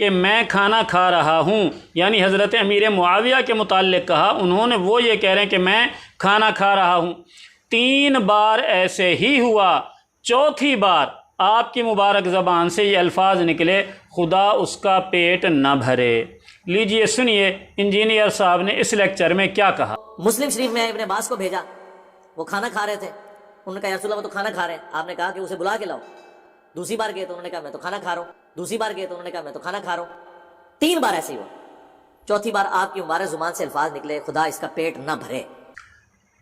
کہ میں کھانا کھا رہا ہوں، یعنی حضرت امیر معاویہ کے متعلق کہا، انہوں نے وہ یہ کہہ رہے ہیں کہ میں کھانا کھا رہا ہوں۔ 3 بار ایسے ہی ہوا، چوتھی بار آپ کی مبارک زبان سے یہ الفاظ نکلے، خدا اس کا پیٹ نہ بھرے۔ لیجئے سنیے انجینئر صاحب نے اس لیکچر میں کیا کہا۔ مسلم شریف میں ابن عباس کو بھیجا، وہ کھانا کھا رہے تھے، انہوں نے کہا یا رسول اللہ وہ تو کھانا کھا رہے ہیں، آپ نے کہا کہ اسے بلا کے لاؤ۔ دوسری بار گئے تو انہوں نے کہا میں تو کھانا کھا رہا ہوں، دوسری بار گئے تو انہوں نے کہا میں تو کھانا کھا رہا ہوں، 3 بار ایسے ہی ہوا، چوتھی بار آپ کی مبارک زبان سے الفاظ نکلے خدا اس کا پیٹ نہ بھرے۔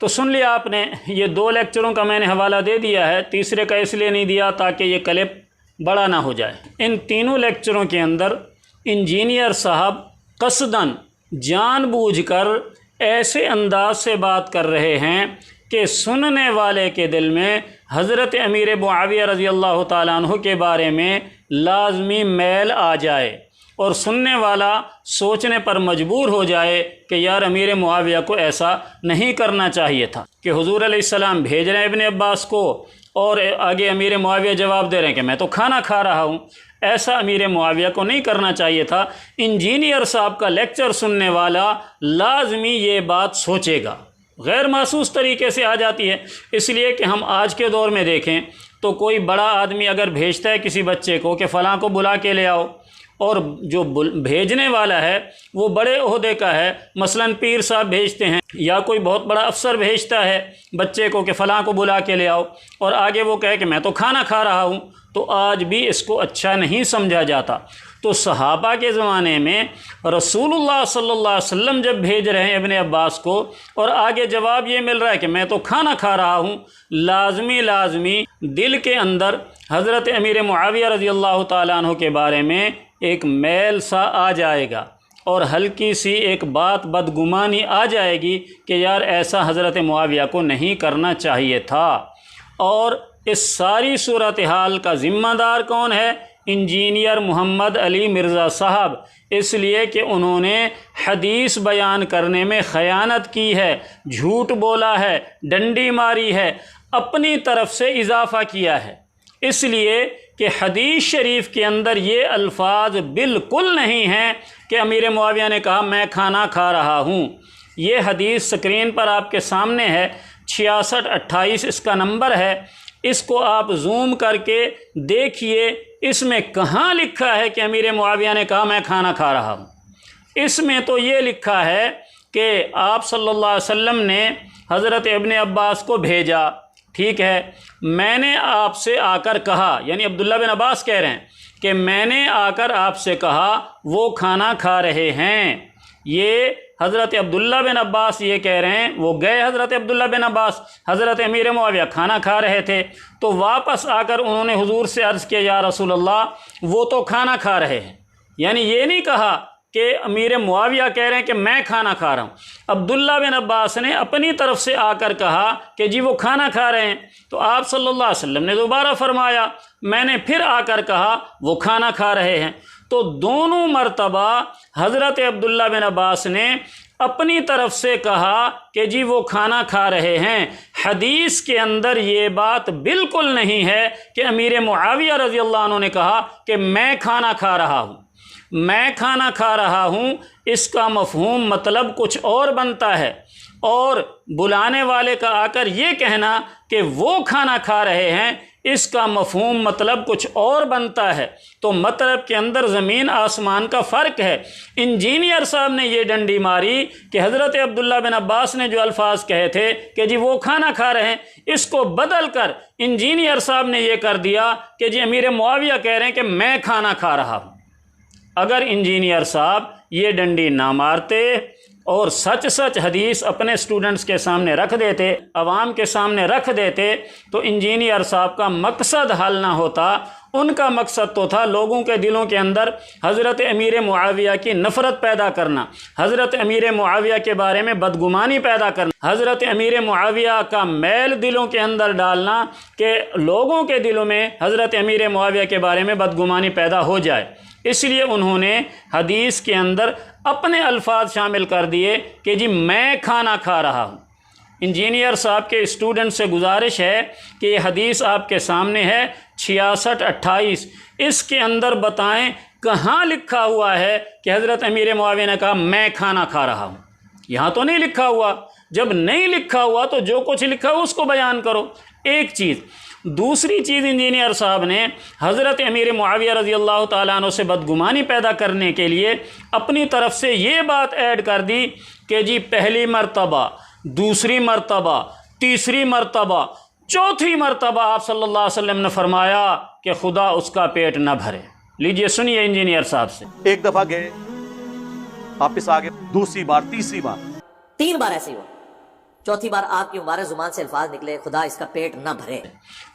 تو سن لیا آپ نے، یہ 2 لیکچروں کا میں نے حوالہ دے دیا ہے، تیسرے کا اس لیے نہیں دیا تاکہ یہ کلپ بڑا نہ ہو جائے۔ ان تینوں لیکچروں کے اندر انجینئر صاحب قصداً جان بوجھ کر ایسے انداز سے بات کر رہے ہیں کہ سننے والے کے دل میں حضرت امیر معاویہ رضی اللہ تعالیٰ عنہ کے بارے میں لازمی میل آ جائے اور سننے والا سوچنے پر مجبور ہو جائے کہ یار امیر معاویہ کو ایسا نہیں کرنا چاہیے تھا، کہ حضور علیہ السلام بھیج رہے ہیں ابن عباس کو اور آگے امیر معاویہ جواب دے رہے ہیں کہ میں تو کھانا کھا رہا ہوں۔ ایسا امیر معاویہ کو نہیں کرنا چاہیے تھا۔ انجینئر صاحب کا لیکچر سننے والا لازمی یہ بات سوچے گا، غیر محسوس طریقے سے آ جاتی ہے۔ اس لیے کہ ہم آج کے دور میں دیکھیں تو کوئی بڑا آدمی اگر بھیجتا ہے کسی بچے کو کہ فلاں کو بلا کے لے آؤ، اور جو بھیجنے والا ہے وہ بڑے عہدے کا ہے، مثلاً پیر صاحب بھیجتے ہیں یا کوئی بہت بڑا افسر بھیجتا ہے بچے کو کہ فلاں کو بلا کے لے آؤ، اور آگے وہ کہے کہ میں تو کھانا کھا رہا ہوں، تو آج بھی اس کو اچھا نہیں سمجھا جاتا۔ تو صحابہ کے زمانے میں رسول اللہ صلی اللہ علیہ وسلم جب بھیج رہے ہیں ابن عباس کو اور آگے جواب یہ مل رہا ہے کہ میں تو کھانا کھا رہا ہوں، لازمی دل کے اندر حضرت امیر معاویہ رضی اللہ تعالیٰ عنہ کے بارے میں ایک میل سا آ جائے گا اور ہلکی سی ایک بات بدگمانی آ جائے گی کہ یار ایسا حضرت معاویہ کو نہیں کرنا چاہیے تھا۔ اور اس ساری صورتحال کا ذمہ دار کون ہے؟ انجینئر محمد علی مرزا صاحب، اس لیے کہ انہوں نے حدیث بیان کرنے میں خیانت کی ہے، جھوٹ بولا ہے، ڈنڈی ماری ہے، اپنی طرف سے اضافہ کیا ہے۔ اس لیے کہ حدیث شریف کے اندر یہ الفاظ بالکل نہیں ہیں کہ امیر معاویہ نے کہا میں کھانا کھا رہا ہوں۔ یہ حدیث سکرین پر آپ کے سامنے ہے، 6628 اس کا نمبر ہے، اس کو آپ زوم کر کے دیکھیے، اس میں کہاں لکھا ہے کہ امیر معاویہ نے کہا میں کھانا کھا رہا ہوں؟ اس میں تو یہ لکھا ہے کہ آپ صلی اللہ علیہ وسلم نے حضرت ابن عباس کو بھیجا، ٹھیک ہے، میں نے آپ سے آ کر کہا، یعنی عبداللہ بن عباس کہہ رہے ہیں کہ میں نے آ کر آپ سے کہا وہ کھانا کھا رہے ہیں۔ یہ حضرت عبداللہ بن عباس یہ کہہ رہے ہیں، وہ گئے حضرت عبداللہ بن عباس، حضرت امیر معاویہ کھانا کھا رہے تھے، تو واپس آ کر انہوں نے حضور سے عرض کیا یا رسول اللہ وہ تو کھانا کھا رہے ہیں، یعنی یہ نہیں کہا کہ امیر معاویہ کہہ رہے ہیں کہ میں کھانا کھا رہا ہوں، عبداللہ بن عباس نے اپنی طرف سے آ کر کہا کہ جی وہ کھانا کھا رہے ہیں، تو آپ صلی اللہ علیہ وسلم نے دوبارہ فرمایا، میں نے پھر آ کر کہا وہ کھانا کھا رہے ہیں۔ تو دونوں مرتبہ حضرت عبداللہ بن عباس نے اپنی طرف سے کہا کہ جی وہ کھانا کھا رہے ہیں۔ حدیث کے اندر یہ بات بالکل نہیں ہے کہ امیر معاویہ رضی اللہ عنہ نے کہا کہ میں کھانا کھا رہا ہوں۔ میں کھانا کھا رہا ہوں اس کا مفہوم مطلب کچھ اور بنتا ہے، اور بلانے والے کا آ کر یہ کہنا کہ وہ کھانا کھا رہے ہیں اس کا مفہوم مطلب کچھ اور بنتا ہے۔ تو مطلب کے اندر زمین آسمان کا فرق ہے۔ انجینئر صاحب نے یہ ڈنڈی ماری کہ حضرت عبداللہ بن عباس نے جو الفاظ کہے تھے کہ جی وہ کھانا کھا رہے ہیں، اس کو بدل کر انجینئر صاحب نے یہ کر دیا کہ جی امیر معاویہ کہہ رہے ہیں کہ میں کھانا کھا رہا ہوں۔ اگر انجینئر صاحب یہ ڈنڈی نہ مارتے اور سچ حدیث اپنے سٹوڈنٹس کے سامنے رکھ دیتے، عوام کے سامنے رکھ دیتے، تو انجینئر صاحب کا مقصد حل نہ ہوتا۔ ان کا مقصد تو تھا لوگوں کے دلوں کے اندر حضرت امیر معاویہ کی نفرت پیدا کرنا، حضرت امیر معاویہ کے بارے میں بدگمانی پیدا کرنا، حضرت امیر معاویہ کا میل دلوں کے اندر ڈالنا کہ لوگوں کے دلوں میں حضرت امیر معاویہ کے بارے میں بدگمانی پیدا ہو جائے۔ اس لیے انہوں نے حدیث کے اندر اپنے الفاظ شامل کر دیے کہ جی میں کھانا کھا رہا ہوں۔ انجینئر صاحب کے اسٹوڈنٹ سے گزارش ہے کہ یہ حدیث آپ کے سامنے ہے 6628، اس کے اندر بتائیں کہاں لکھا ہوا ہے کہ حضرت امیر معاویہ نے کہا میں کھانا کھا رہا ہوں؟ یہاں تو نہیں لکھا ہوا۔ جب نہیں لکھا ہوا تو جو کچھ لکھا ہوا اس کو بیان کرو، ایک چیز۔ دوسری چیز، انجینئر صاحب نے حضرت امیر معاویہ رضی اللہ تعالیٰ عنہ سے بدگمانی پیدا کرنے کے لیے اپنی طرف سے یہ بات ایڈ کر دی کہ جی پہلی مرتبہ، دوسری مرتبہ، تیسری مرتبہ، چوتھی مرتبہ آپ صلی اللہ علیہ وسلم نے فرمایا کہ خدا اس کا پیٹ نہ بھرے۔ لیجئے سنیے انجینئر صاحب سے۔ ایک دفعہ گئے، واپس آگے، دوسری بار، تیسری بار، 3 بار ایسے ہی ہوا۔ چوتھی بار آپ کی مبارک زبان سے الفاظ نکلے خدا اس کا پیٹ نہ بھرے۔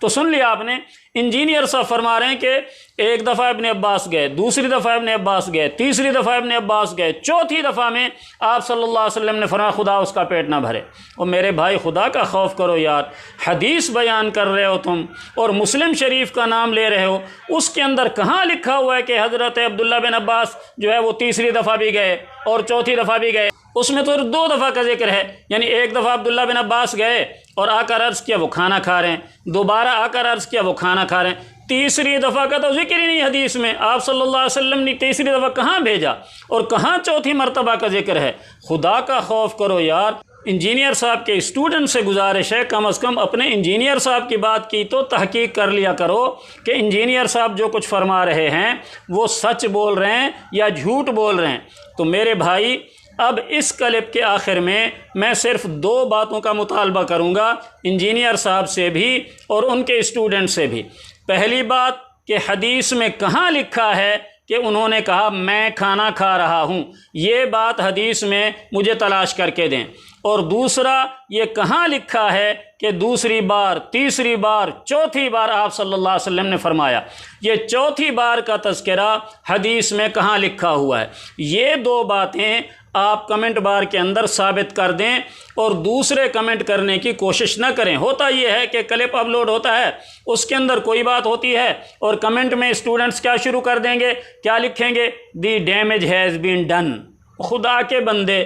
تو سن لیا آپ نے، انجینئر صاحب فرما رہے ہیں کہ ایک دفعہ ابن عباس گئے، دوسری دفعہ ابن عباس گئے، تیسری دفعہ ابن عباس گئے، چوتھی دفعہ میں آپ صلی اللہ علیہ وسلم نے فرمایا خدا اس کا پیٹ نہ بھرے۔ اور میرے بھائی خدا کا خوف کرو یار، حدیث بیان کر رہے ہو تم اور مسلم شریف کا نام لے رہے ہو، اس کے اندر کہاں لکھا ہوا ہے کہ حضرت عبداللہ بن عباس جو ہے وہ تیسری دفعہ بھی گئے اور چوتھی دفعہ بھی گئے؟ اس میں تو 2 دفعہ کا ذکر ہے، یعنی ایک دفعہ عبداللہ بن عباس گئے اور آ کر عرض کیا وہ کھانا کھا رہے ہیں، دوبارہ آ کر عرض کیا وہ کھانا کھا رہے ہیں، تیسری دفعہ کا تو ذکر ہی نہیں حدیث میں۔ آپ صلی اللہ علیہ وسلم نے تیسری دفعہ کہاں بھیجا اور کہاں چوتھی مرتبہ کا ذکر ہے؟ خدا کا خوف کرو یار۔ انجینئر صاحب کے اسٹوڈنٹ سے گزارش ہے کم از کم اپنے انجینئر صاحب کی بات کی تو تحقیق کر لیا کرو کہ انجینئر صاحب جو کچھ فرما رہے ہیں وہ سچ بول رہے ہیں یا جھوٹ بول رہے ہیں۔ تو میرے بھائی اب اس کلپ کے آخر میں صرف 2 باتوں کا مطالبہ کروں گا انجینئر صاحب سے بھی اور ان کے اسٹوڈنٹ سے بھی۔ پہلی بات کہ حدیث میں کہاں لکھا ہے کہ انہوں نے کہا میں کھانا کھا رہا ہوں، یہ بات حدیث میں مجھے تلاش کر کے دیں۔ اور دوسرا یہ کہاں لکھا ہے کہ دوسری بار، تیسری بار، چوتھی بار آپ صلی اللہ علیہ وسلم نے فرمایا؟ یہ چوتھی بار کا تذکرہ حدیث میں کہاں لکھا ہوا ہے؟ یہ 2 باتیں آپ کمنٹ بار کے اندر ثابت کر دیں اور دوسرے کمنٹ کرنے کی کوشش نہ کریں۔ ہوتا یہ ہے کہ کلپ اپلوڈ ہوتا ہے، اس کے اندر کوئی بات ہوتی ہے اور کمنٹ میں اسٹوڈنٹس کیا شروع کر دیں گے، کیا لکھیں گے؟ دی ڈیمیج ہیز بین ڈن۔ خدا کے بندے،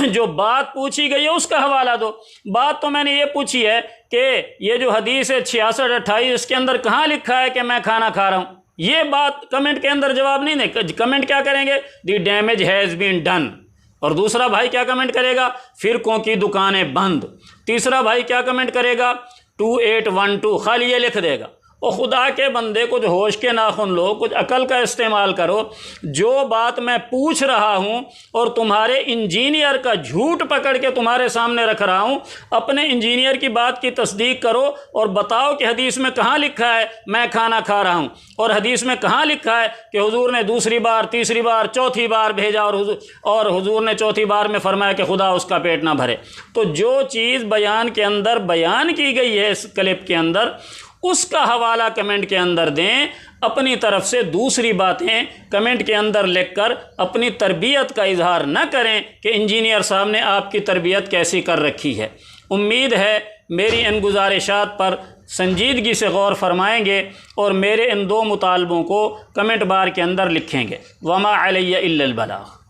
جو بات پوچھی گئی ہے اس کا حوالہ دو۔ بات تو میں نے یہ پوچھی ہے کہ یہ جو حدیث ہے 66-28 اس کے اندر کہاں لکھا ہے کہ میں کھانا کھا رہا ہوں؟ یہ بات کمنٹ کے اندر جواب نہیں دیں۔ کمنٹ کیا کریں گے؟ دی ڈیمیج ہیز بین ڈن۔ اور دوسرا بھائی کیا کمنٹ کرے گا؟ فرقوں کی دکانیں بند۔ تیسرا بھائی کیا کمنٹ کرے گا؟ 2812، خالی یہ لکھ دے گا۔ اور خدا کے بندے کچھ ہوش کے ناخن لو، کچھ عقل کا استعمال کرو۔ جو بات میں پوچھ رہا ہوں اور تمہارے انجینئر کا جھوٹ پکڑ کے تمہارے سامنے رکھ رہا ہوں، اپنے انجینئر کی بات کی تصدیق کرو اور بتاؤ کہ حدیث میں کہاں لکھا ہے میں کھانا کھا رہا ہوں، اور حدیث میں کہاں لکھا ہے کہ حضور نے دوسری بار، تیسری بار، چوتھی بار بھیجا اور حضور نے چوتھی بار میں فرمایا کہ خدا اس کا پیٹ نہ بھرے۔ تو جو چیز بیان کے اندر بیان کی گئی ہے اس کلپ کے اندر، اس کا حوالہ کمنٹ کے اندر دیں۔ اپنی طرف سے دوسری باتیں کمنٹ کے اندر لکھ کر اپنی تربیت کا اظہار نہ کریں کہ انجینئر صاحب نے آپ کی تربیت کیسی کر رکھی ہے۔ امید ہے میری ان گزارشات پر سنجیدگی سے غور فرمائیں گے اور میرے ان 2 مطالبوں کو کمنٹ بار کے اندر لکھیں گے۔ وما علی الا البلاغ۔